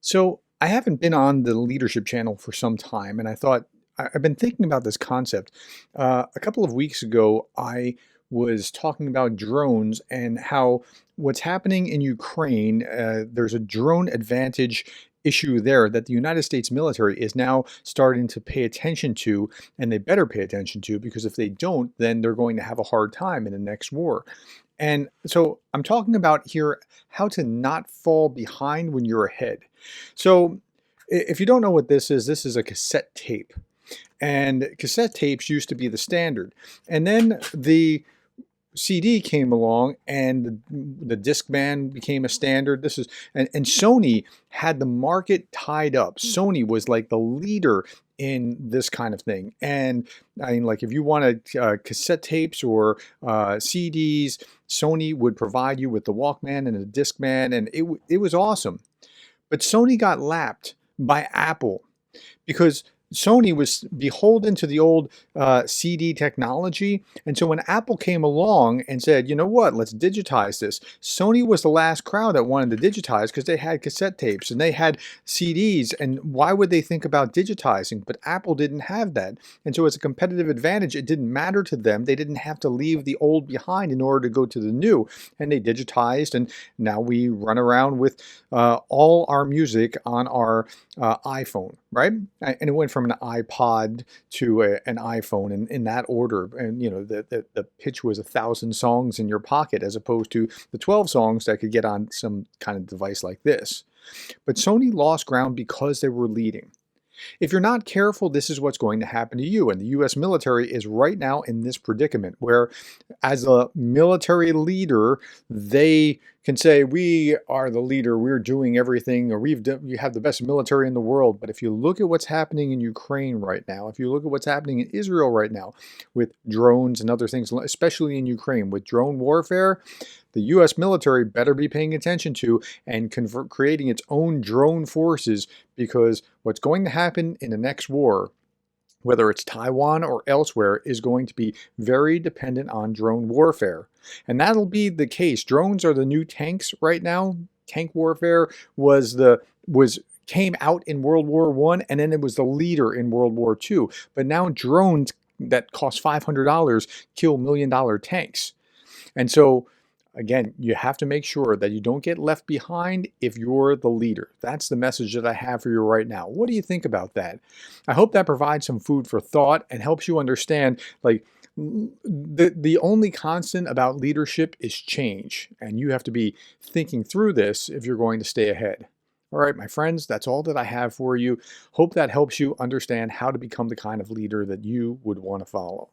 So I haven't been on the leadership channel for some time, and I thought I've been thinking about this concept. A couple of weeks ago, I was talking about drones and how what's happening in Ukraine, there's a drone advantage issue there that the United States military is now starting to pay attention to, and they better pay attention to because if they don't, then they're going to have a hard time in the next war. And so I'm talking about here how to not fall behind when you're ahead. So if you don't know what this is a cassette tape. And cassette tapes used to be the standard. And then the CD came along and the Discman became a standard. And Sony had the market tied up. Sony was like the leader in this kind of thing. And I mean, like if you wanted cassette tapes or CDs, Sony would provide you with the Walkman and a Discman, and it was awesome. But Sony got lapped by Apple because Sony was beholden to the old CD technology. And so when Apple came along and said, you know what, let's digitize this, Sony was the last crowd that wanted to digitize because they had cassette tapes and they had CDs. And why would they think about digitizing? But Apple didn't have that. And so as a competitive advantage, it didn't matter to them. They didn't have to leave the old behind in order to go to the new. And they digitized. And now we run around with all our music on our iPhone, right? And it went from an iPod to an iPhone in that order. And you know, the pitch was 1,000 songs in your pocket as opposed to the 12 songs that could get on some kind of device like this. But Sony lost ground because they were leading. If you're not careful, this is what's going to happen to you. And the US military is right now in this predicament where, as a military leader, they can say, we are the leader, we're doing everything, or we have the best military in the world. But if you look at what's happening in Ukraine right now, if you look at what's happening in Israel right now with drones and other things, especially in Ukraine with drone warfare, the US military better be paying attention to and creating its own drone forces, because what's going to happen in the next war, whether it's Taiwan or elsewhere, is going to be very dependent on drone warfare. And that'll be the case. Drones are the new tanks right now. Tank warfare came out in World War I, and then it was the leader in World War II. But now drones that cost $500 kill $1 million tanks. And so again, you have to make sure that you don't get left behind if you're the leader. That's the message that I have for you right now. What do you think about that? I hope that provides some food for thought and helps you understand, like, the only constant about leadership is change, and you have to be thinking through this if you're going to stay ahead. All right, my friends, that's all that I have for you. Hope that helps you understand how to become the kind of leader that you would want to follow.